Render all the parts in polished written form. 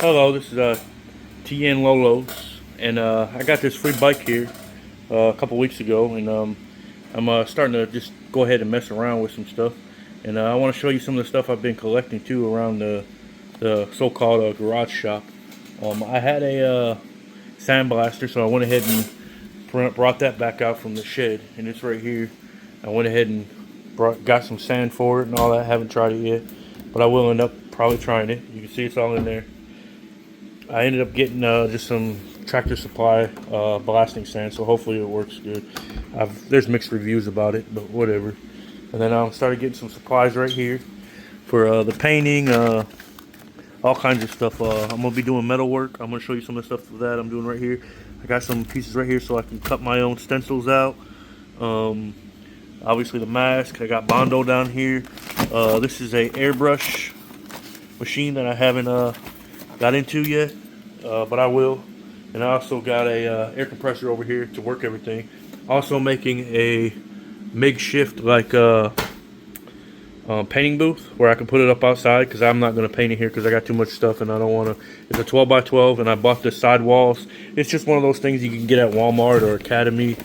Hello, this is TN Lolos, and I got this free bike here a couple weeks ago, and I'm starting to just go ahead and mess around with some stuff, and I want to show you some of the stuff I've been collecting too around the so-called garage shop. I had a sandblaster, so I went ahead and brought that back out from the shed, and it's right here. I went ahead and got some sand for it and all that. Haven't tried it yet, but I will end up probably trying it. You can see it's all in there. I ended up getting just some Tractor Supply blasting sand, so hopefully it works good. There's mixed reviews about it, but whatever. And then I started getting some supplies right here for the painting, all kinds of stuff. I'm going to be doing metal work. I'm going to show you some of the stuff that I'm doing right here. I got some pieces right here so I can cut my own stencils out. Obviously the mask. I got Bondo down here. This is a airbrush machine that I haven't got into yet, but I will. And I also got a air compressor over here to work everything. Also making a makeshift like painting booth where I can put it up outside, because I'm not going to paint it here because I got too much stuff and I don't want to. It's a 12 by 12, and I bought the side walls. It's just one of those things you can get at Walmart or Academy.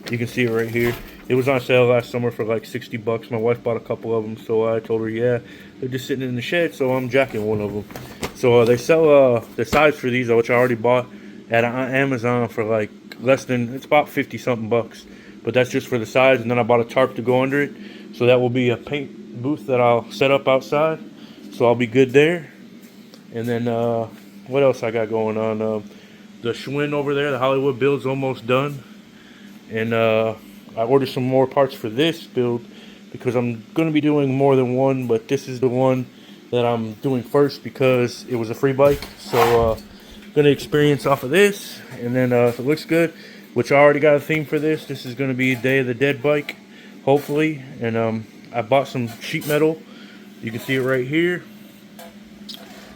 You can see it right here. It was on sale last summer for like 60 bucks. My wife bought a couple of them, so I told her, yeah, they're just sitting in the shed, so I'm jacking one of them. So they sell the sides for these, which I already bought at Amazon for like less than, it's about 50 something bucks. But that's just for the sides, and then I bought a tarp to go under it. So that will be a paint booth that I'll set up outside. So I'll be good there. And then what else I got going on? The Schwinn over there, the Hollywood build's almost done. And I ordered some more parts for this build because I'm going to be doing more than one, but this is the one that I'm doing first because it was a free bike. So going to experience off of this, and then if it looks good, which I already got a theme for this, this is going to be Day of the Dead bike, hopefully. And I bought some sheet metal. You can see it right here.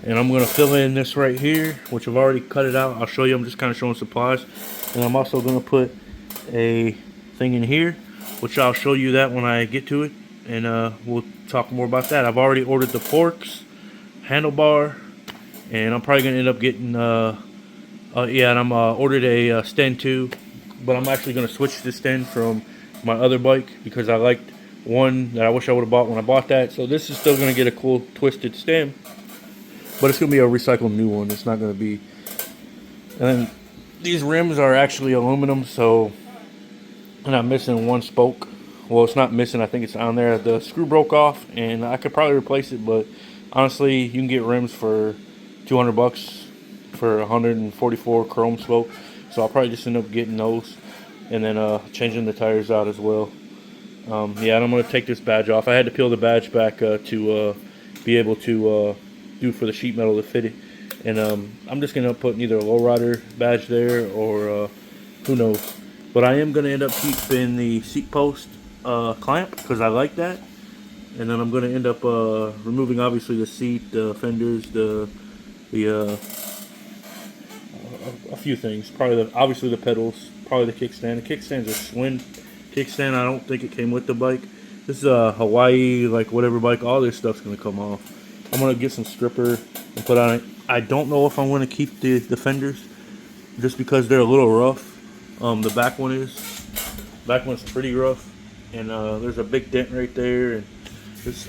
And I'm going to fill in this right here, which I've already cut it out. I'll show you. I'm just kind of showing supplies. And I'm also going to put a thing in here, which I'll show you that when I get to it. And we'll talk more about that. I've already ordered the forks, handlebar, and I'm probably going to end up getting, and I'm ordered a stand too. But I'm actually going to switch the stand from my other bike because I liked one that I wish I would have bought when I bought that. So this is still going to get a cool twisted stem, but it's going to be a recycled new one. It's not going to be. And then these rims are actually aluminum, so and I'm missing one spoke. Well, it's not missing. I think it's on there. The screw broke off, and I could probably replace it. But honestly, you can get rims for 200 bucks for 144 chrome spoke. So I'll probably just end up getting those, and then changing the tires out as well. Yeah, and I'm gonna take this badge off. I had to peel the badge back to be able to do for the sheet metal to fit it. And I'm just gonna put either a Lowrider badge there or who knows. But I am gonna end up keeping the seat post clamp because I like that. And then I'm gonna end up removing obviously the seat, the fenders, a few things. Probably obviously the pedals, probably the kickstand. The kickstand's a Schwinn kickstand. I don't think it came with the bike. This is a Hawaii, like whatever bike. All this stuff's gonna come off. I'm gonna get some stripper and put on it. I don't know if I'm gonna keep the fenders just because they're a little rough. The back one is. Back one's pretty rough, and there's a big dent right there. And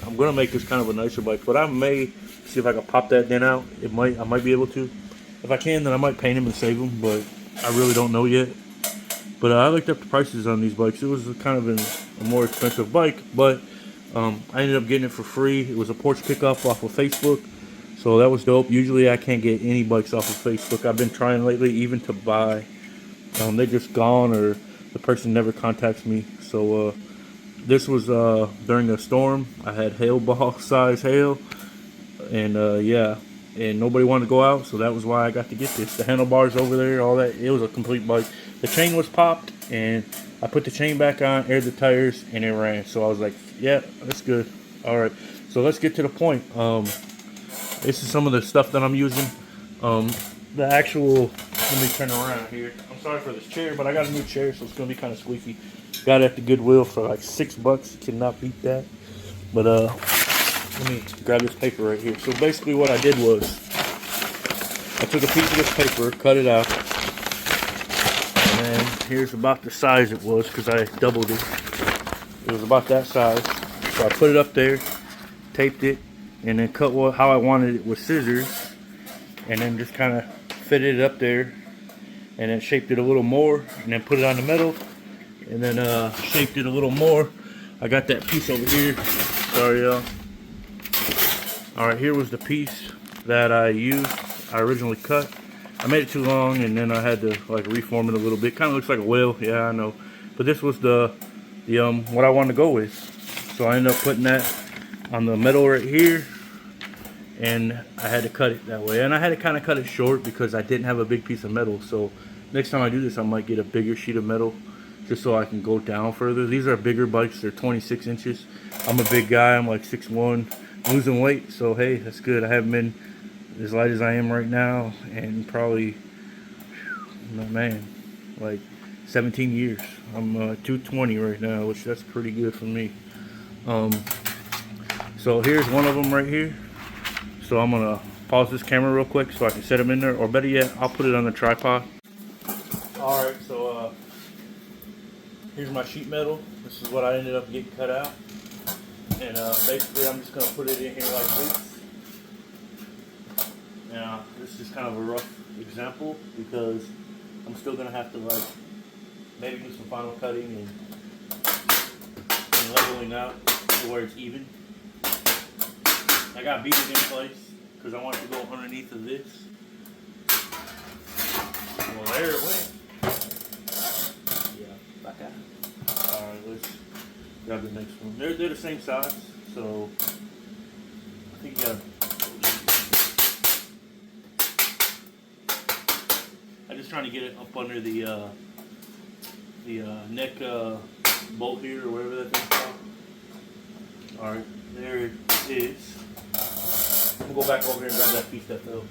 I'm gonna make this kind of a nicer bike, but I may see if I can pop that dent out. I might be able to. If I can, then I might paint them and save them, but I really don't know yet. But I looked up the prices on these bikes. It was kind of a more expensive bike, but I ended up getting it for free. It was a porch pickup off of Facebook, so that was dope. Usually I can't get any bikes off of Facebook. I've been trying lately even to buy. They're just gone, or the person never contacts me. So this was during a storm. I had hail ball size hail, and yeah. And nobody wanted to go out, so that was why I got to get this. The handlebars over there, all that, it was a complete bike. The chain was popped, and I put the chain back on, aired the tires, and it ran. So I was like, yeah, that's good. All right, so let's get to the point. This is some of the stuff that I'm using. The actual, let me turn around here. I'm sorry for this chair, but I got a new chair, so it's going to be kind of squeaky. Got it at the Goodwill for like $6. Cannot beat that. But let me grab this paper right here. So basically what I did was I took a piece of this paper, cut it out, and then here's about the size it was because I doubled it. It was about that size. So I put it up there, taped it, and then cut how I wanted it with scissors, and then just kind of fitted it up there, and then shaped it a little more, and then put it on the metal, and then shaped it a little more. I got that piece over here. Sorry, y'all. Alright, here was the piece that I used. I originally cut. I made it too long, and then I had to like reform it a little bit. Kind of looks like a whale, yeah, I know. But this was the what I wanted to go with. So I ended up putting that on the metal right here, and I had to cut it that way. And I had to kind of cut it short because I didn't have a big piece of metal. So next time I do this, I might get a bigger sheet of metal just so I can go down further. These are bigger bikes. They're 26 inches. I'm a big guy. I'm like 6'1", losing weight. So hey, that's good. I haven't been as light as I am right now, and probably, man, like 17 years. I'm 220 right now, which that's pretty good for me. So here's one of them right here. So I'm gonna pause this camera real quick so I can set them in there, or better yet, I'll put it on the tripod. All right, so here's my sheet metal. This is what I ended up getting cut out, and basically I'm just gonna put it in here like this. Now, this is kind of a rough example because I'm still going to have to like maybe do some final cutting and leveling out to where it's even. I got beat it in place because I want it to go underneath of this. Well, there it went. Yeah, back out. Alright, let's grab the next one. They're the same size, so I think you got to. I'm just trying to get it up under the neck bolt here, or whatever that thing's called. Alright, there it is. We'll go back over here and grab that piece that fell.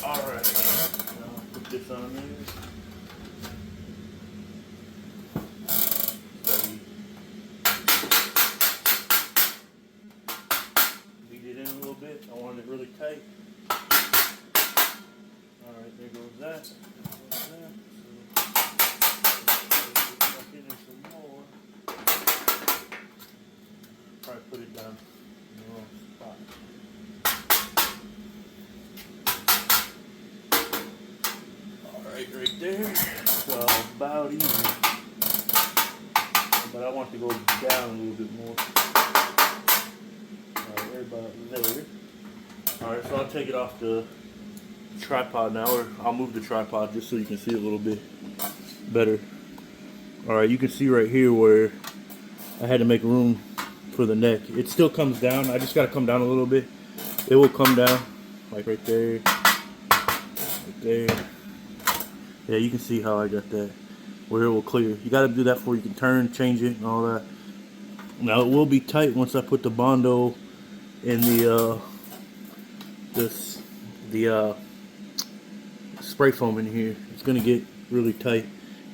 Alright, now put this on there. Beat it in a little bit. I wanted it really tight. Alright, there goes that. Some more. Probably put it down in the wrong spot. Alright, right there. So about even. But I want to go down a little bit more. Alright, right about there. Alright, so I'll take it off the tripod now, or I'll move the tripod just so you can see a little bit better. Alright, you can see right here where I had to make room for the neck. It still comes down. I just got to come down a little bit. It will come down like right there, right there. Yeah, you can see how I got that where it will clear. You got to do that before you can turn, change it, and all that. Now it will be tight once I put the Bondo in the spray foam in here. It's gonna get really tight,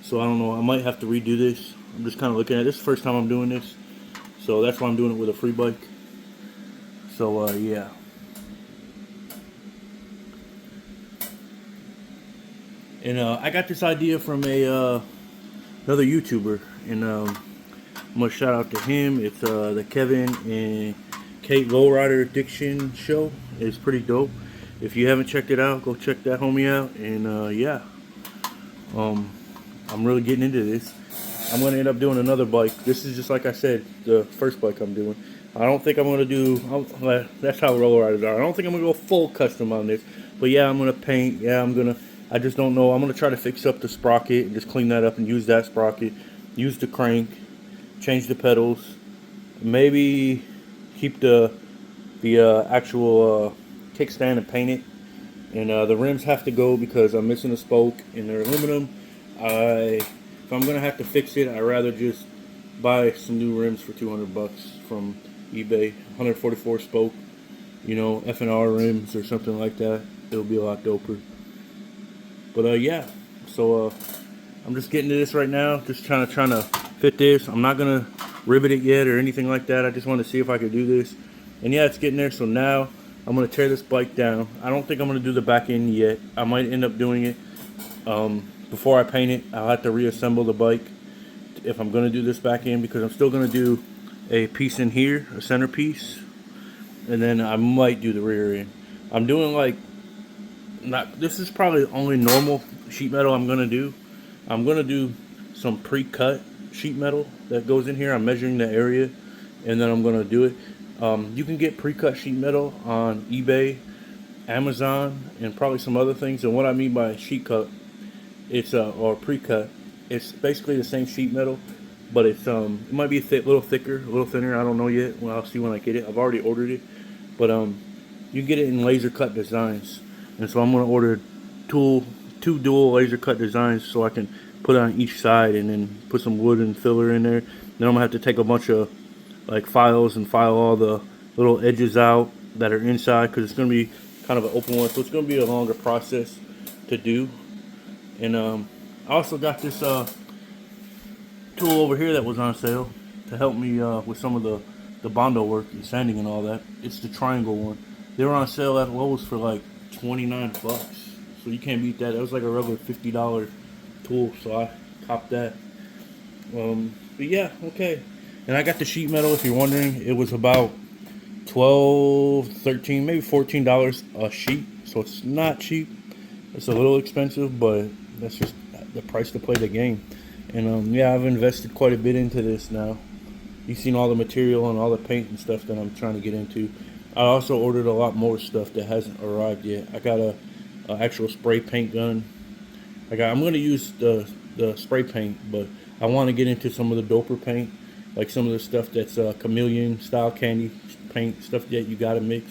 so I don't know, I might have to redo this. I'm just kind of looking at this. Is the first time I'm doing this, so that's why I'm doing it with a free bike. So yeah, and I got this idea from another YouTuber, and I'm gonna shout out to him. It's the Kevin and Kate Lowrider Addiction show. It's pretty dope. If you haven't checked it out, go check that homie out. And yeah, I'm really getting into this. I'm going to end up doing another bike. This is just like I said, the first bike I'm doing. I don't think I'm going to do, that's how roller riders are. I don't think I'm going to go full custom on this. But yeah, I'm going to paint. Yeah, I just don't know. I'm going to try to fix up the sprocket and just clean that up and use that sprocket. Use the crank. Change the pedals. Maybe keep the actual kickstand and paint it. And the rims have to go because I'm missing a spoke and they're aluminum. If I'm gonna have to fix it, I'd rather just buy some new rims for $200 from eBay. 144 spoke, you know, F&R rims or something like that. It'll be a lot doper. But yeah, so I'm just getting to this right now. Just trying to fit this. I'm not gonna rivet it yet or anything like that. I just want to see if I could do this. And yeah, it's getting there. So now I'm gonna tear this bike down. I don't think I'm gonna do the back end yet. I might end up doing it before I paint it. I'll have to reassemble the bike if I'm gonna do this back end, because I'm still gonna do a piece in here, a center piece, and then I might do the rear end. I'm doing like, not, this is probably only normal sheet metal I'm gonna do. I'm gonna do some pre-cut sheet metal that goes in here. I'm measuring the area, and then I'm gonna do it. You can get pre-cut sheet metal on eBay, Amazon, and probably some other things. And what I mean by sheet cut, it's or pre-cut, it's basically the same sheet metal, but it's it might be a little thicker, a little thinner. I don't know yet. Well, I'll see when I get it. I've already ordered it, but you can get it in laser cut designs. And so I'm gonna order two dual laser cut designs so I can put it on each side, and then put some wood and filler in there. Then I'm gonna have to take a bunch of like files and file all the little edges out that are inside, because it's going to be kind of an open one, so it's going to be a longer process to do. And I also got this tool over here that was on sale to help me with some of the Bondo work and sanding and all that. It's the triangle one. They were on sale at Lowe's for like 29 bucks, so you can't beat that. That was like a regular $50 tool, so I copped that. But yeah, okay. And I got the sheet metal, if you're wondering. It was about $12, $13, maybe $14 a sheet. So it's not cheap. It's a little expensive, but that's just the price to play the game. And yeah, I've invested quite a bit into this now. You've seen all the material and all the paint and stuff that I'm trying to get into. I also ordered a lot more stuff that hasn't arrived yet. I got a actual spray paint gun. I'm going to use the spray paint, but I want to get into some of the doper paint, like some of the stuff that's chameleon style candy paint, stuff that you gotta mix.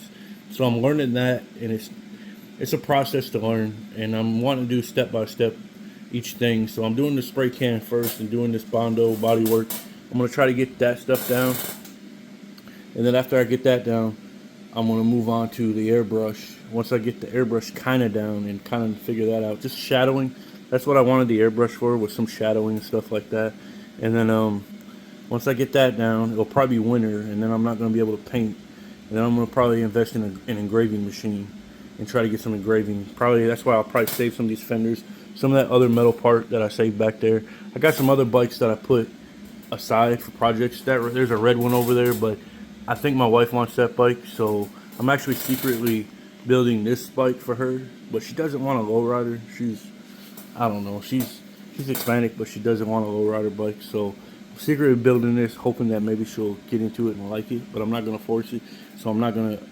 So I'm learning that, and it's a process to learn, and I'm wanting to do step by step each thing. So I'm doing the spray can first and doing this Bondo body work. I'm gonna try to get that stuff down, and then after I get that down, I'm gonna move on to the airbrush. Once I get the airbrush kind of down and kind of figure that out, just shadowing. That's what I wanted the airbrush for, with some shadowing and stuff like that. And then once I get that down, it'll probably be winter, and then I'm not going to be able to paint. And then I'm going to probably invest in an engraving machine and try to get some engraving. Probably that's why I'll probably save some of these fenders, some of that other metal part that I saved back there. I got some other bikes that I put aside for projects. There's a red one over there, but I think my wife wants that bike, so I'm actually secretly building this bike for her. But she doesn't want a lowrider. I don't know, she's Hispanic, but she doesn't want a lowrider bike, so secretly building this, hoping that maybe she'll get into it and like it, but I'm not going to force it, so I'm not going to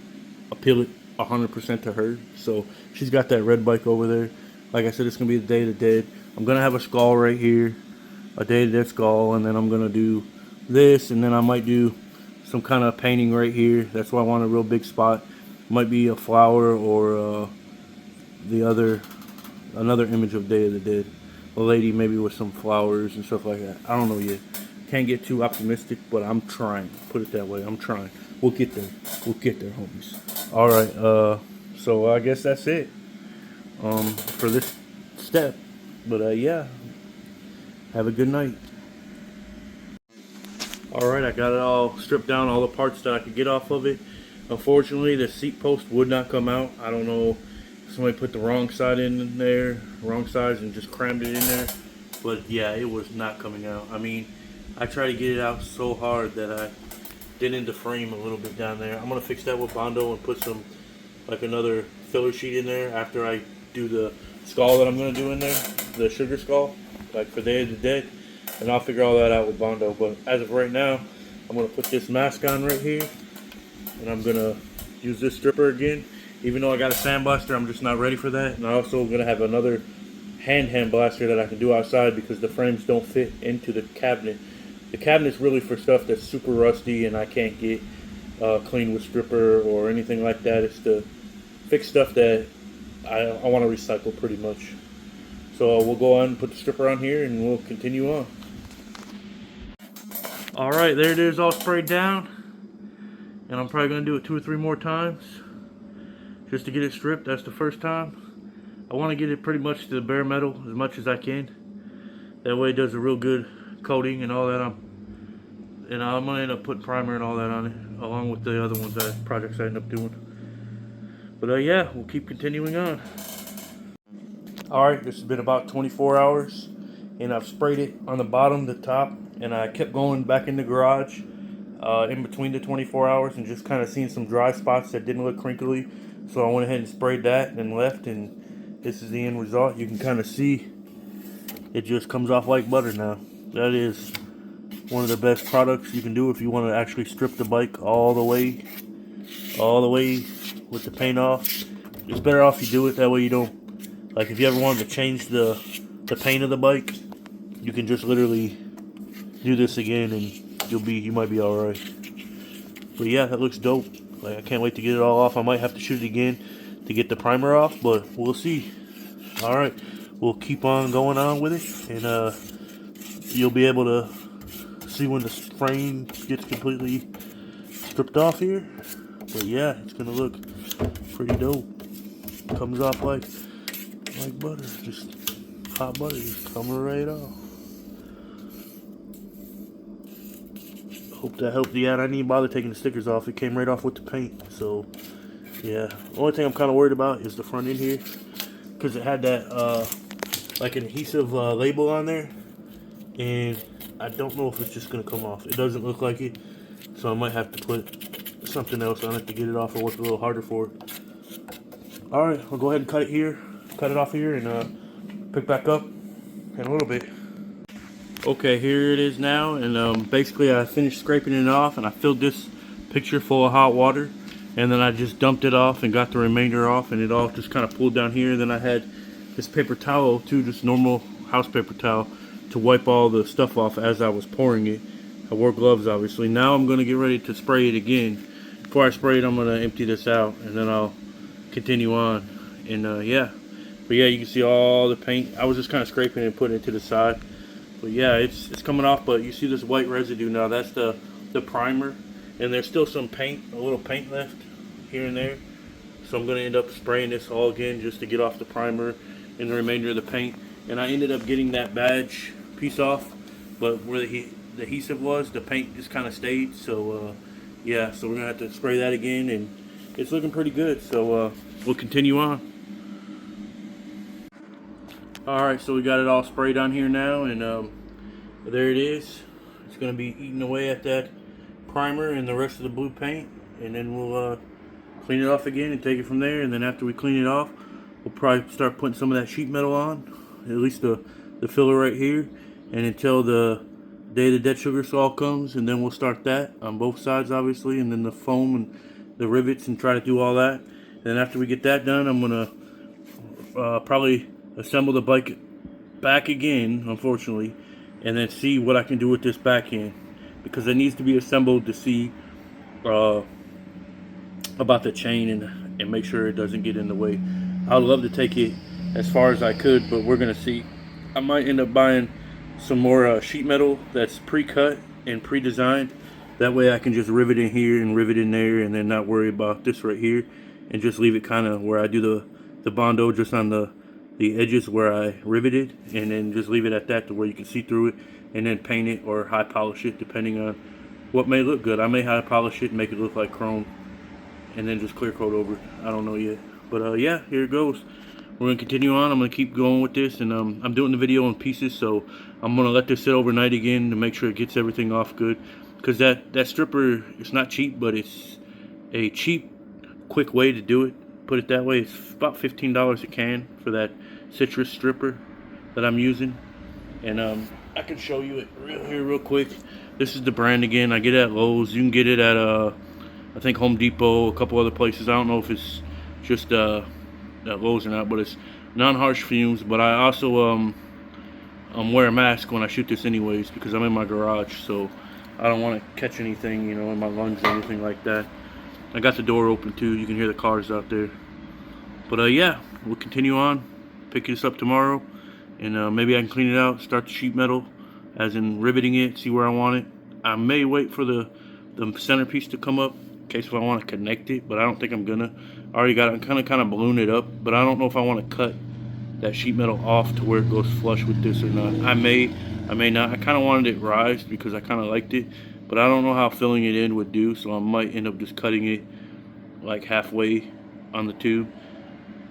appeal it 100% to her. So she's got that red bike over there. Like I said, it's going to be the Day of the Dead. I'm going to have a skull right here, a Day of the Dead skull, and then I'm going to do this, and then I might do some kind of painting right here. That's why I want a real big spot. Might be a flower or another image of Day of the Dead. A lady maybe with some flowers and stuff like that. I don't know yet. Can't get too optimistic, but I'm trying. Put it that way. I'm trying. We'll get there. We'll get there, homies. All right. So I guess that's it. For this step. But yeah. Have a good night. All right. I got it all stripped down, all the parts that I could get off of it. Unfortunately, the seat post would not come out. I don't know. Somebody put the wrong side in there, wrong size, and just crammed it in there. But yeah, it was not coming out. I mean, I tried to get it out so hard that I did in the frame a little bit down there. I'm gonna fix that with Bondo and put some, like another filler sheet in there after I do the skull that I'm gonna do in there, the sugar skull, like for Day of the Dead. And I'll figure all that out with Bondo. But as of right now, I'm gonna put this mask on right here, and I'm gonna use this stripper again. Even though I got a sandblaster, I'm just not ready for that. And I also am gonna have another hand blaster that I can do outside because the frames don't fit into the cabinet. The cabinet's really for stuff that's super rusty and I can't get clean with stripper or anything like that. It's to fix stuff that I want to recycle pretty much. So we'll go on and put the stripper on here and we'll continue on. Alright, there it is, all sprayed down. And I'm probably going to do it 2 or 3 more times just to get it stripped. That's the first time. I want to get it pretty much to the bare metal as much as I can. That way it does a real good coating and all that. And I'm going to end up putting primer and all that on it, along with the other ones, projects I end up doing. But yeah, we'll keep continuing on. Alright, this has been about 24 hours, and I've sprayed it on the bottom, the top, and I kept going back in the garage in between the 24 hours and just kind of seen some dry spots that didn't look crinkly. So I went ahead and sprayed that and left, and this is the end result. You can kind of see it just comes off like butter now. That is one of the best products you can do if you want to actually strip the bike all the way with the paint off. It's better off you do it that way. You don't, like, if you ever wanted to change the paint of the bike, you can just literally do this again and you might be all right. But yeah, that looks dope. Like, I can't wait to get it all off. I might have to shoot it again to get the primer off, but we'll see. All right, we'll keep on going on with it, and you'll be able to see when the frame gets completely stripped off here. But yeah, it's gonna look pretty dope. Comes off like butter, just hot butter, just coming right off. Hope that helped you out. I didn't bother taking the stickers off. It came right off with the paint. So yeah, the only thing I'm kind of worried about is the front end here, because it had that like an adhesive label on there, and I don't know if it's just gonna come off. It doesn't look like it, so I might have to put something else on it to get it off, or work a little harder for it. All right, I'll go ahead and cut it off here, and pick back up in a little bit. Okay, here it is now, and basically I finished scraping it off, and I filled this pitcher full of hot water, and then I just dumped it off and got the remainder off, and it all just kind of pooled down here. And then I had this paper towel too, just normal house paper towel, to wipe all the stuff off as I was pouring it. I wore gloves, obviously. Now I'm going to get ready to spray it again. Before I spray it, I'm going to empty this out, and then I'll continue on. And yeah, but yeah, you can see all the paint. I was just kind of scraping it and putting it to the side. But yeah, it's coming off, but you see this white residue now. That's the primer, and there's still some paint, a little paint left here and there. So I'm going to end up spraying this all again just to get off the primer and the remainder of the paint. And I ended up getting that badge piece off, but where the adhesive was, the paint just kind of stayed. So yeah, so we're going to have to spray that again, and it's looking pretty good. So we'll continue on. Alright, so we got it all sprayed on here now, and there it is. It's going to be eating away at that primer and the rest of the blue paint, and then we'll clean it off again and take it from there. And then after we clean it off, we'll probably start putting some of that sheet metal on, at least the filler right here, and until the day the dead sugar saw comes, and then we'll start that on both sides, obviously, and then the foam and the rivets, and try to do all that. And then after we get that done, I'm going to probably assemble the bike back again, unfortunately, and then see what I can do with this back end, because it needs to be assembled to see about the chain and make sure it doesn't get in the way. I would love to take it as far as I could, but we're gonna see. I might end up buying some more sheet metal that's pre-cut and pre-designed. That way I can just rivet in here and rivet in there, and then not worry about this right here, and just leave it kind of where I do the Bondo, just on the edges where I riveted, and then just leave it at that to where you can see through it, and then paint it or high polish it depending on what may look good. I may high polish it and make it look like chrome, and then just clear coat over it. I don't know yet, but yeah, here it goes. We're gonna continue on. I'm gonna keep going with this, and I'm doing the video in pieces, so I'm gonna let this sit overnight again to make sure it gets everything off good, because that stripper, it's not cheap, but it's a cheap, quick way to do it. Put it that way. It's about $15 a can for that citrus stripper that I'm using, and I can show you it real quick. This is the brand again. I get it at Lowe's. You can get it at I think Home Depot, a couple other places. I don't know if it's just at Lowe's or not, but it's non-harsh fumes. But I also wear a mask when I shoot this anyways, because I'm in my garage, so I don't want to catch anything, you know, in my lungs or anything like that. I got the door open too. You can hear the cars out there. But yeah, we'll continue on. Pick this up tomorrow, and maybe I can clean it out, start the sheet metal, as in riveting it, see where I want it. I may wait for the centerpiece to come up in case if I want to connect it, but I don't think I'm gonna. I already got it, kind of balloon it up, but I don't know if I want to cut that sheet metal off to where it goes flush with this or not. I may not. I kind of wanted it rised because I kind of liked it, but I don't know how filling it in would do, so I might end up just cutting it like halfway on the tube,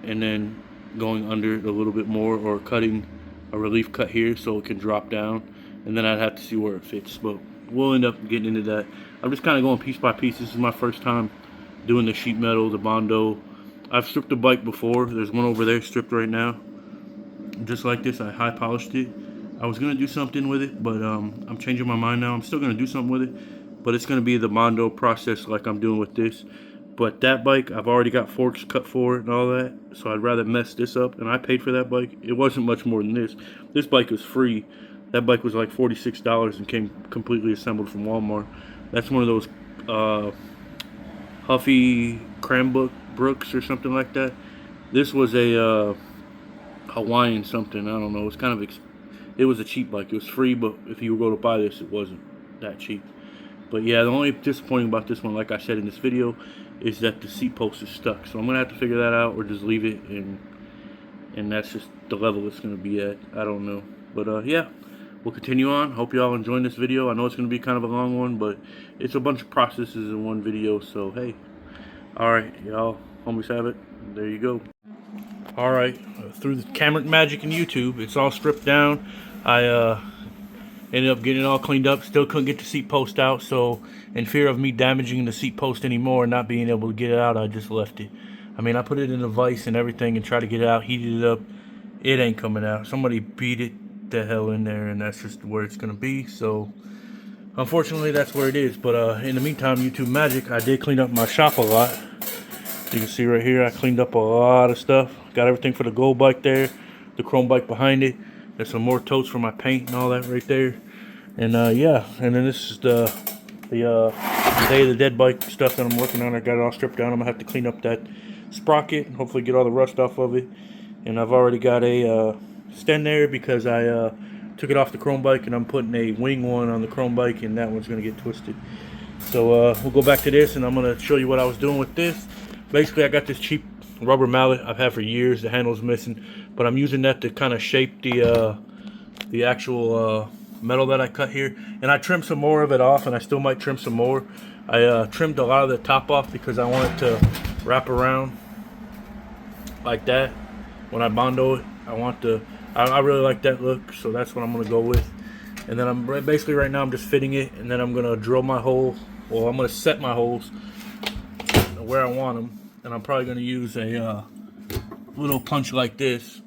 and then going under it a little bit more, or cutting a relief cut here so it can drop down, and then I'd have to see where it fits, but we'll end up getting into that. I'm just kind of going piece by piece. This is my first time doing the sheet metal, the Bondo. I've stripped a bike before. There's one over there stripped right now, just like this. I high polished it. I was gonna do something with it, but I'm changing my mind now. I'm still gonna do something with it, but it's gonna be the Bondo process like I'm doing with this. But that bike, I've already got forks cut for it and all that, so I'd rather mess this up. And I paid for that bike. It wasn't much more than this. This bike was free. That bike was like $46 and came completely assembled from Walmart. That's one of those Huffy Cranbrooks or something like that. This was a Hawaiian something. I don't know. It's kind of it was a cheap bike. It was free, but if you were going to buy this, it wasn't that cheap. But yeah, the only disappointing about this one, like I said in this video, is that the seat post is stuck. So I'm gonna have to figure that out, or just leave it, and that's just the level it's gonna be at. I don't know. But yeah, we'll continue on. Hope y'all enjoying this video. I know it's gonna be kind of a long one, but it's a bunch of processes in one video. So hey, all right, y'all, homies have it. There you go. All right, through the camera magic and YouTube, it's all stripped down. I ended up getting it all cleaned up. Still couldn't get the seat post out, so in fear of me damaging the seat post anymore and not being able to get it out, I just left it. I mean, I put it in a vise and everything and tried to get it out, heated it up. It ain't coming out. Somebody beat it the hell in there, and that's just where it's gonna be. So unfortunately, that's where it is. But in the meantime, YouTube magic, I did clean up my shop a lot. You can see right here, I cleaned up a lot of stuff. Got everything for the gold bike there, the chrome bike behind it. There's some more totes for my paint and all that right there. And yeah, and then this is the Day of the Dead bike stuff that I'm working on. I got it all stripped down. I'm gonna have to clean up that sprocket and hopefully get all the rust off of it. And I've already got a stem there because I took it off the chrome bike, and I'm putting a wing one on the chrome bike, and that one's gonna get twisted. So we'll go back to this, and I'm gonna show you what I was doing with this. Basically, I got this cheap rubber mallet I've had for years. The handle's missing, but I'm using that to kind of shape the actual metal that I cut here. And I trimmed some more of it off, and I still might trim some more. I trimmed a lot of the top off because I want it to wrap around like that when I Bondo it. I really like that look, so that's what I'm gonna go with. And then I'm basically right now I'm just fitting it, and then I'm gonna drill my hole. Well, I'm gonna set my holes where I want them, and I'm probably gonna use a little punch like this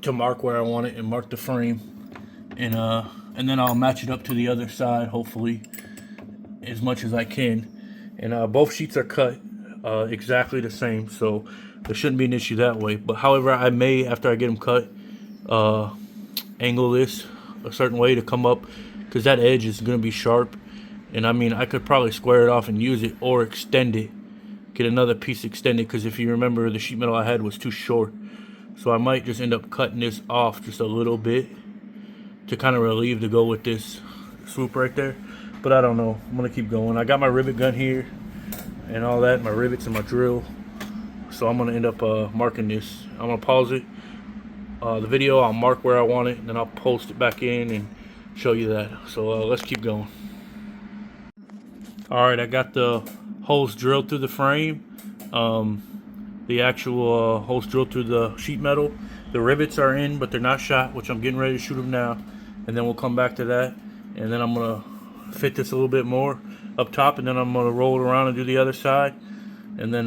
to mark where I want it and mark the frame, and then I'll match it up to the other side, hopefully, as much as I can. And both sheets are cut exactly the same, so there shouldn't be an issue that way. But however, I may, after I get them cut, angle this a certain way to come up, because that edge is going to be sharp. And I mean, I could probably square it off and use it, or extend it, get another piece extended, because if you remember, the sheet metal I had was too short. So I might just end up cutting this off just a little bit to kind of relieve to go with this swoop right there. But I don't know. I'm going to keep going. I got my rivet gun here and all that, my rivets and my drill. So I'm going to end up marking this. I'm going to pause it, the video. I'll mark where I want it, and then I'll post it back in and show you that. So let's keep going. Alright, I got the holes drilled through the frame. The actual holes drilled through the sheet metal. The rivets are in, but they're not shot, which I'm getting ready to shoot them now. And then we'll come back to that. And then I'm going to fit this a little bit more up top, and then I'm going to roll it around and do the other side. And then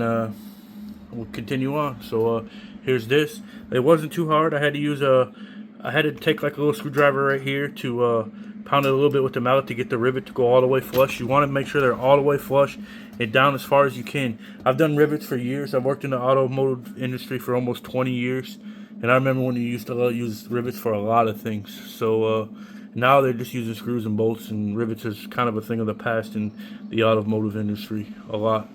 we'll continue on. So here's this. It wasn't too hard. I had to use I had to take like a little screwdriver right here to pound it a little bit with the mallet to get the rivet to go all the way flush. You want to make sure they're all the way flush and down as far as you can. I've done rivets for years. I've worked in the automotive industry for almost 20 years. And I remember when you used to use rivets for a lot of things. So now they're just using screws and bolts, and rivets is kind of a thing of the past in the automotive industry a lot.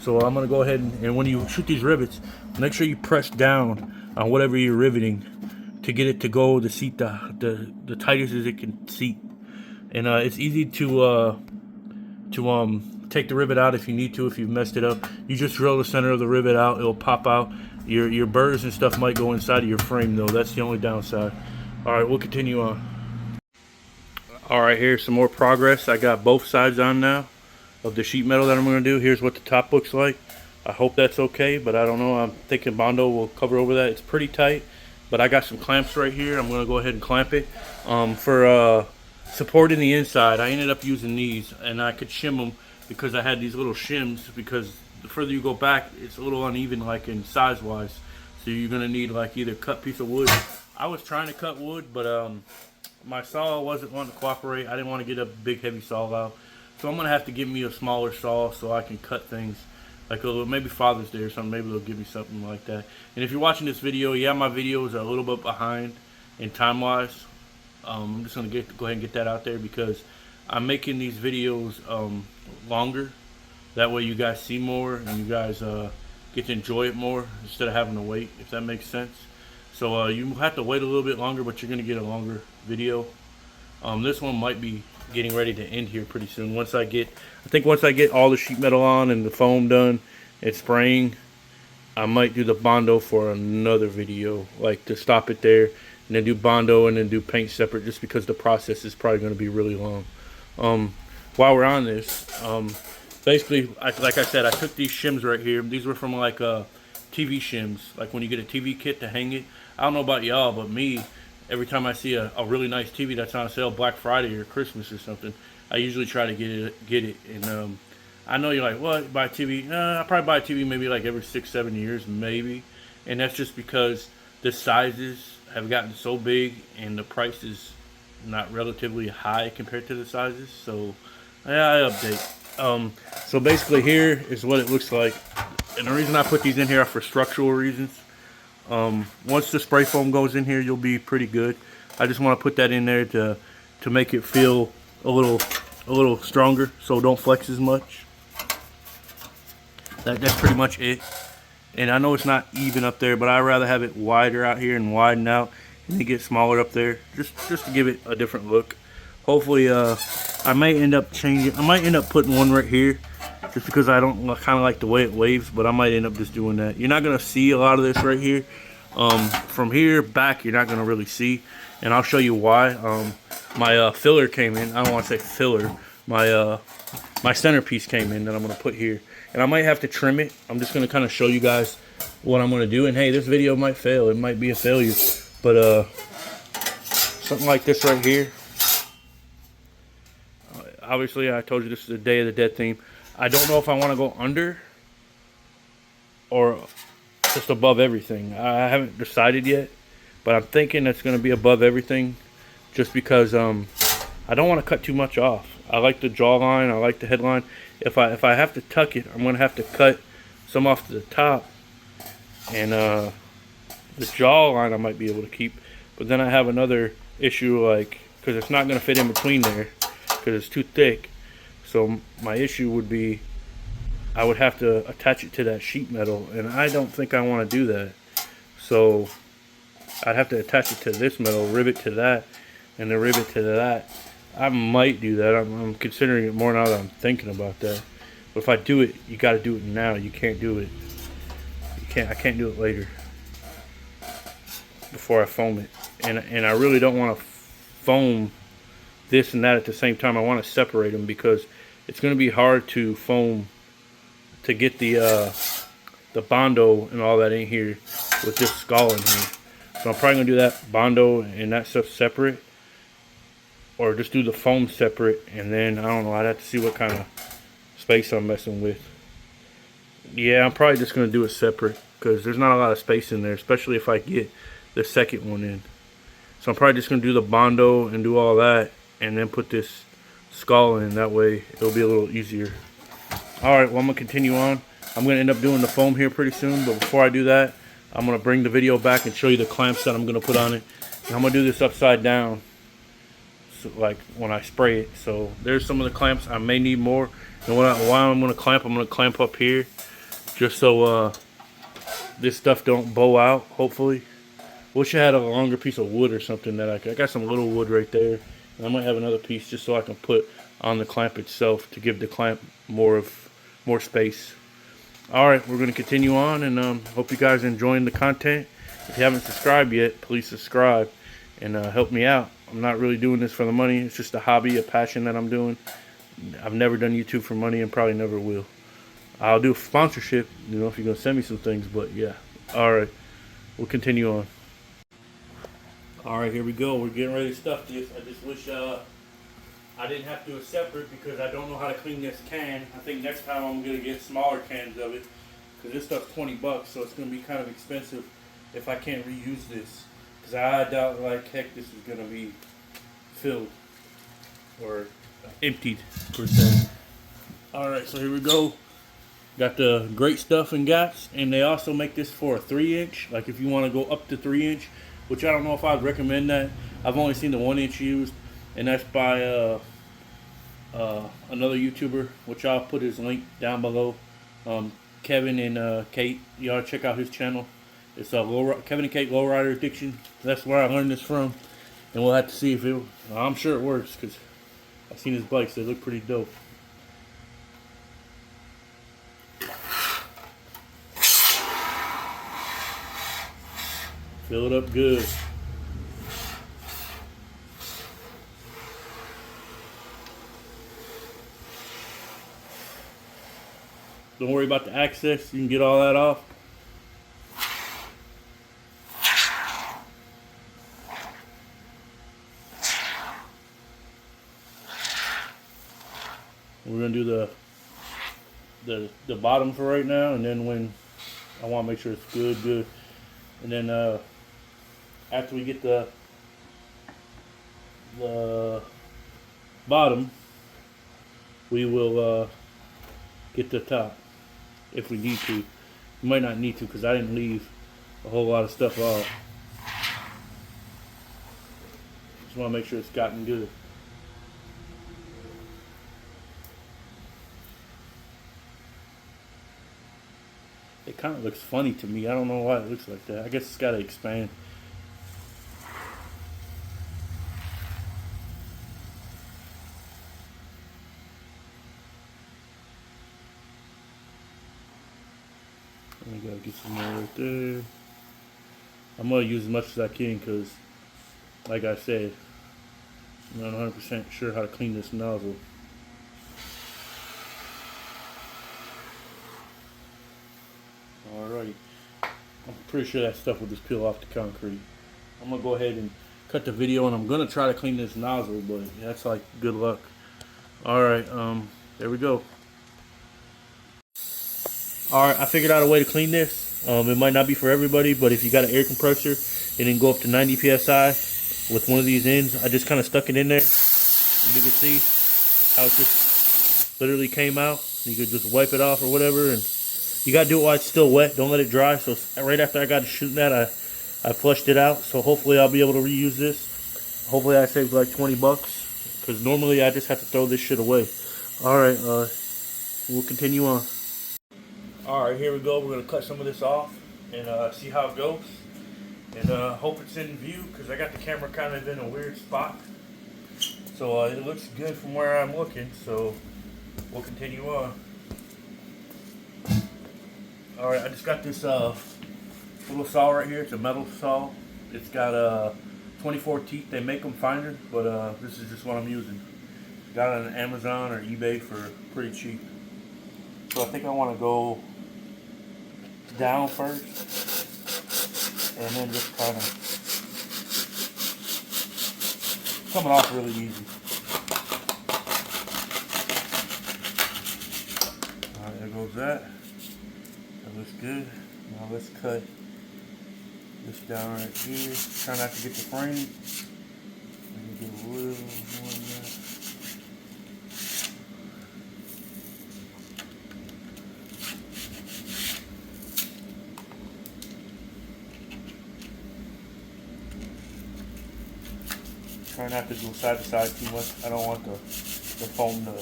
So I'm going to go ahead and when you shoot these rivets, make sure you press down on whatever you're riveting to get it to go to seat the tightest as it can seat. And it's easy to take the rivet out if you need to, if you've messed it up. You just drill the center of the rivet out, it'll pop out. Your burrs and stuff might go inside of your frame though. That's the only downside. Alright, we'll continue on. Alright, here's some more progress. I got both sides on now of the sheet metal that I'm going to do. Here's what the top looks like. I hope that's okay, but I don't know. I'm thinking Bondo will cover over that. It's pretty tight, but I got some clamps right here. I'm going to go ahead and clamp it. For supporting the inside, I ended up using these, and I could shim them because I had these little shims, because the further you go back, it's a little uneven, like in size-wise. So you're going to need like either cut piece of wood. I was trying to cut wood, but my saw wasn't wanting to cooperate. I didn't want to get a big heavy saw out. So I'm going to have to get me a smaller saw so I can cut things. Like a little, maybe Father's Day or something, maybe they'll give me something like that. And if you're watching this video, yeah, my videos are a little bit behind in time-wise. I'm just going to go ahead and get that out there because I'm making these videos longer. That way you guys see more and you guys get to enjoy it more instead of having to wait, if that makes sense. So you have to wait a little bit longer, but you're going to get a longer video. This one might be getting ready to end here pretty soon. Once I think once I get all the sheet metal on and the foam done and spraying, I might do the Bondo for another video, like to stop it there and then do Bondo and then do paint separate, just because the process is probably going to be really long. While we're on this, basically, like I said, I took these shims right here. These were from like TV shims, like when you get a TV kit to hang it. I don't know about y'all, but me, every time I see a really nice TV that's on sale Black Friday or Christmas or something, I usually try to get it. And I know you're like, what, buy a TV? I probably buy a TV maybe like every 6-7 years, maybe. And that's just because the sizes have gotten so big and the price is not relatively high compared to the sizes. So yeah, I update. So basically here is what it looks like. And the reason I put these in here are for structural reasons. Once the spray foam goes in here, you'll be pretty good. I just want to put that in there to make it feel a little stronger, so don't flex as much. That's pretty much it. And I know it's not even up there, but I'd rather have it wider out here and widen out and then get smaller up there, just to give it a different look. Hopefully, I might end up changing. I might end up putting one right here, just because I don't kind of like the way it waves, but I might end up just doing that. You're not gonna see a lot of this right here. From here back, you're not gonna really see, and I'll show you why. My filler came in. I don't want to say filler. My centerpiece came in that I'm gonna put here, and I might have to trim it. I'm just gonna kind of show you guys what I'm gonna do. And hey, this video might fail. It might be a failure, but something like this right here. Obviously, I told you this is the Day of the Dead theme. I don't know if I want to go under or just above everything. I haven't decided yet, but I'm thinking it's going to be above everything, just because I don't want to cut too much off. I like the jawline. I like the headline. If I have to tuck it, I'm going to have to cut some off to the top, and the jawline I might be able to keep. But then I have another issue, like, because it's not going to fit in between there because it's too thick. So my issue would be I would have to attach it to that sheet metal, and I don't think I want to do that. So I'd have to attach it to this metal, rivet to that, and then rivet to that. I might do that. I'm considering it more now that I'm thinking about that. But if I do it, you got to do it now. You can't do it. I can't do it later before I foam it. And I really don't want to foam this and that at the same time. I want to separate them because it's going to be hard to foam to get the Bondo and all that in here with this skull in here. So I'm probably going to do that Bondo and that stuff separate, or just do the foam separate, and then I don't know, I'd have to see what kind of space I'm messing with. Yeah, I'm probably just going to do it separate because there's not a lot of space in there, especially if I get the second one in. So I'm probably just going to do the Bondo and do all that, and then put this skull in. That way it'll be a little easier. Alright, well, I'm going to continue on. I'm going to end up doing the foam here pretty soon, but before I do that, I'm going to bring the video back and show you the clamps that I'm going to put on it. And I'm going to do this upside down, so, like when I spray it. So there's some of the clamps. I may need more. And while I'm going to clamp up here, just so this stuff don't bow out, hopefully. Wish I had a longer piece of wood or something that I got some little wood right there. And I might have another piece just so I can put on the clamp itself to give the clamp more space. Alright, we're going to continue on, and hope you guys are enjoying the content. If you haven't subscribed yet, please subscribe and help me out. I'm not really doing this for the money. It's just a hobby, a passion that I'm doing. I've never done YouTube for money and probably never will. I'll do sponsorship, you know, if you're gonna send me some things. But yeah, all right, we'll continue on. All right, here we go. We're getting ready to stuff this. I just wish I didn't have to do it separate because I don't know how to clean this can. I think next time I'm gonna get smaller cans of it because this stuff's 20 bucks, so it's gonna be kind of expensive if I can't reuse this. Because I doubt like heck this is gonna be filled or emptied per se. All right, so here we go. Got the great stuff in GAPS, and they also make this for a 3-inch. Like if you want to go up to 3-inch, which I don't know if I'd recommend that. I've only seen the 1-inch used, and that's by another YouTuber, which I'll put his link down below. Kevin and Kate, y'all check out his channel. It's Kevin and Kate Lowrider Addiction. That's where I learned this from, and we'll have to see if it. I'm sure it works because I've seen his bikes. They look pretty dope. Fill it up good. Don't worry about the access. You can get all that off. We're gonna do the bottom for right now, and then when I want to make sure it's good, and then after we get the bottom, we will get the top if we need to. We might not need to because I didn't leave a whole lot of stuff off. Just want to make sure it's gotten good. It kind of looks funny to me. I don't know why it looks like that. I guess it's got to expand. We gotta get some more right there. I'm gonna use as much as I can because, like I said, I'm not 100% sure how to clean this nozzle. Alrighty, I'm pretty sure that stuff will just peel off the concrete. I'm gonna go ahead and cut the video, and I'm gonna try to clean this nozzle, but that's like good luck. Alright, there we go. Alright, I figured out a way to clean this. It might not be for everybody, but if you got an air compressor and then go up to 90 psi with one of these ends, I just kind of stuck it in there. And you can see how it just literally came out. You could just wipe it off or whatever, and you got to do it while it's still wet. Don't let it dry. So right after I got to shooting that, I flushed it out. So hopefully I'll be able to reuse this. Hopefully I saved like 20 bucks because normally I just have to throw this shit away. Alright, we'll continue on. Alright, here we go. We're going to cut some of this off and see how it goes. And hope it's in view because I got the camera kind of in a weird spot. So it looks good from where I'm looking. So we'll continue on. Alright, I just got this little saw right here. It's a metal saw. It's got 24 teeth. They make them finer, but this is just what I'm using. Got it on Amazon or eBay for pretty cheap. So I think I want to go down first, and then just kind of coming off really easy. Alright, there goes that. That looks good. Now let's cut this down right here. Try not to get the frame. Maybe get a little more than that. Try not to go side to side too much. I don't want the foam to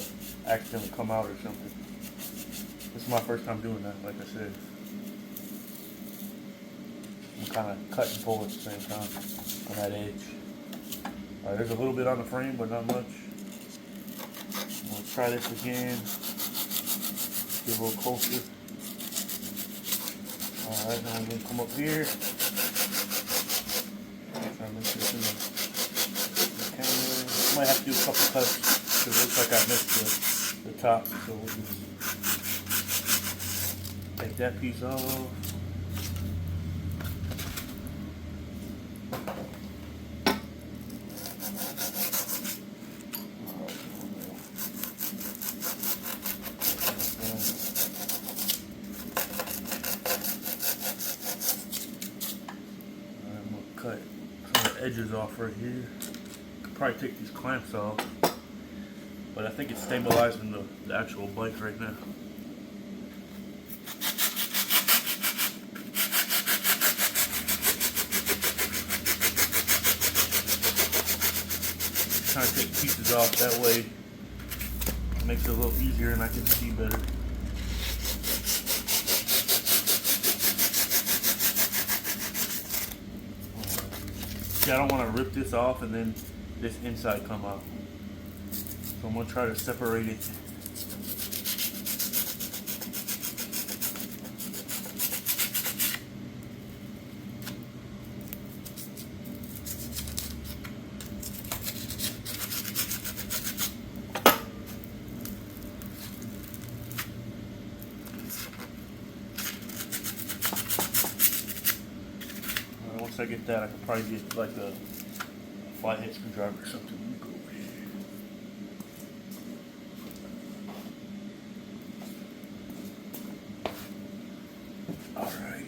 accidentally come out or something. This is my first time doing that, like I said. I'm kind of cut and pull at the same time on that edge. Alright, there's a little bit on the frame, but not much. Let's try this again. Get a little closer. Alright, now I'm going to come up here. Try to make this in the camera. Might have to do a couple cuts because it looks like I missed the top. So we'll just Take that piece off. Cut some of the edges off right here. Could probably take these clamps off, but I think it's stabilizing the actual bike right now. Trying to take pieces off, that way it makes it a little easier and I can see better. See, I don't want to rip this off and then this inside come out. So I'm going to try to separate it. Once I get that, I could probably get like a flathead screwdriver or something. Go over here. Alrighty.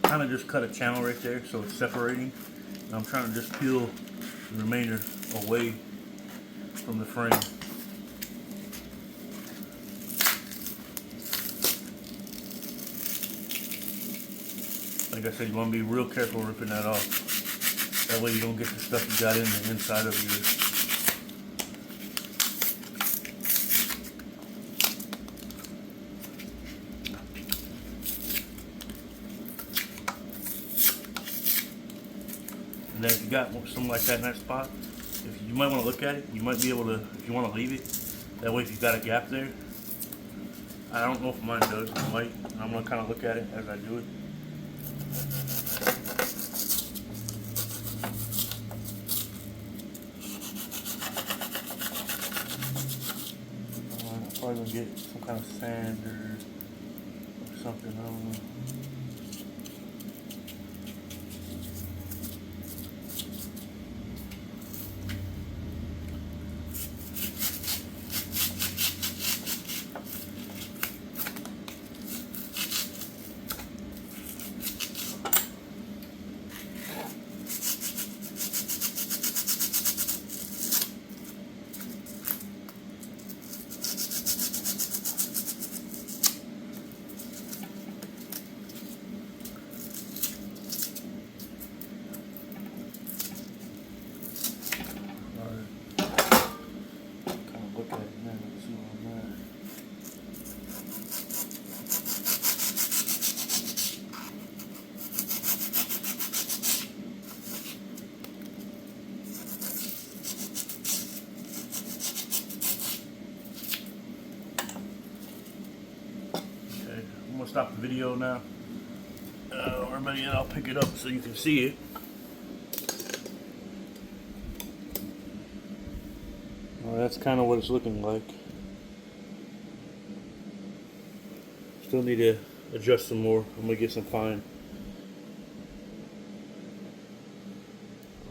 Kind of just cut a channel right there so it's separating. And I'm trying to just peel the remainder away from the frame. Like I said, you want to be real careful ripping that off. That way you don't get the stuff you got in the inside of yours. And then if you got something like that in that spot, you might want to look at it. You might be able to, if you want to leave it. That way if you've got a gap there, I don't know if mine does, it might. I'm going to kind of look at it as I do it. Probably gonna get some kind of sand or something, I don't know. Stop the video now, or maybe I'll pick it up so you can see it. Well, that's kind of what it's looking like. Still need to adjust some more. I'm gonna get some fine.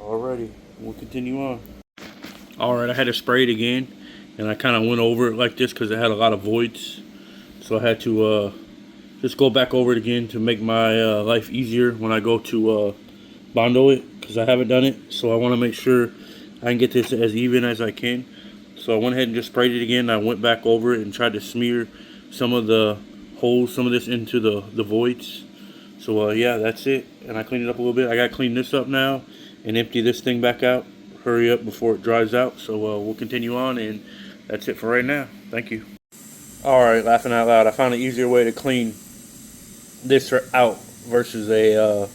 Alrighty, we'll continue on. Alright, I had to spray it again, and I kind of went over it like this because it had a lot of voids, so I had to just go back over it again to make my life easier when I go to Bondo it, because I haven't done it. So I want to make sure I can get this as even as I can. So I went ahead and just sprayed it again. I went back over it and tried to smear some of the holes, some of this into the voids. So yeah, that's it. And I cleaned it up a little bit. I got to clean this up now and empty this thing back out. Hurry up before it dries out. So we'll continue on, and that's it for right now. Thank you. Alright, laughing out loud. I found an easier way to clean this out versus a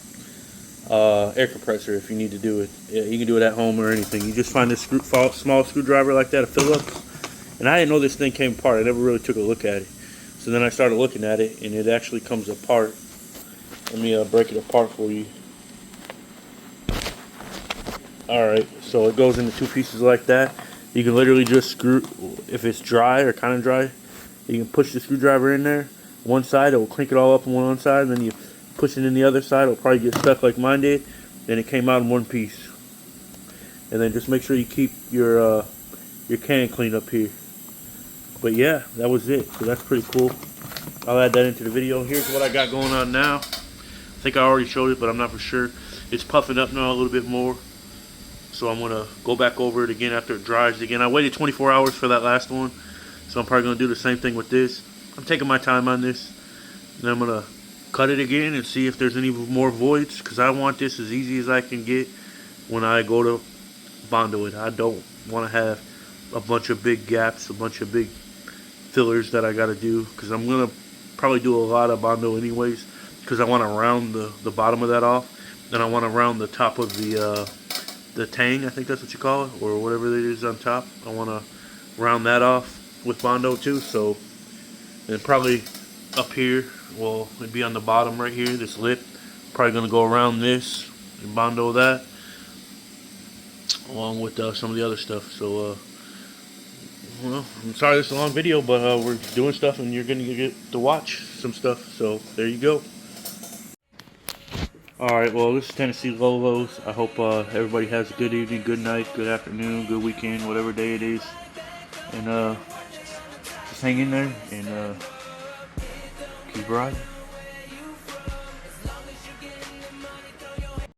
air compressor if you need to do it. Yeah, you can do it at home or anything. You just find this small screwdriver like that, a Phillips. And I didn't know this thing came apart. I never really took a look at it. So then I started looking at it, and it actually comes apart. Let me break it apart for you. Alright, so it goes into two pieces like that. You can literally just screw, if it's dry or kind of dry, you can push the screwdriver in there. One side, it will clink it all up on one side, and then you push it in the other side, it'll probably get stuck like mine did. Then it came out in one piece. And then just make sure you keep your can cleaned up here. But yeah, that was it. So that's pretty cool. I'll add that into the video. Here's what I got going on now. I think I already showed it, but I'm not for sure. It's puffing up now a little bit more. So I'm going to go back over it again after it dries again. I waited 24 hours for that last one. So I'm probably going to do the same thing with this. I'm taking my time on this. And I'm going to cut it again and see if there's any more voids. Because I want this as easy as I can get when I go to Bondo it. I don't want to have a bunch of big gaps, a bunch of big fillers that I got to do. Because I'm going to probably do a lot of Bondo anyways. Because I want to round the bottom of that off. Then I want to round the top of the tang, I think that's what you call it, or whatever it is on top. I want to round that off with Bondo too. So, and probably up here, well, it'd be on the bottom right here, this lip. Probably going to go around this and Bondo that, along with some of the other stuff. So, well, I'm sorry this is a long video, but we're doing stuff and you're going to get to watch some stuff. So, there you go. Alright, well, this is Tennessee Lolo's. I hope everybody has a good evening, good night, good afternoon, good weekend, whatever day it is. And just hang in there and keep riding.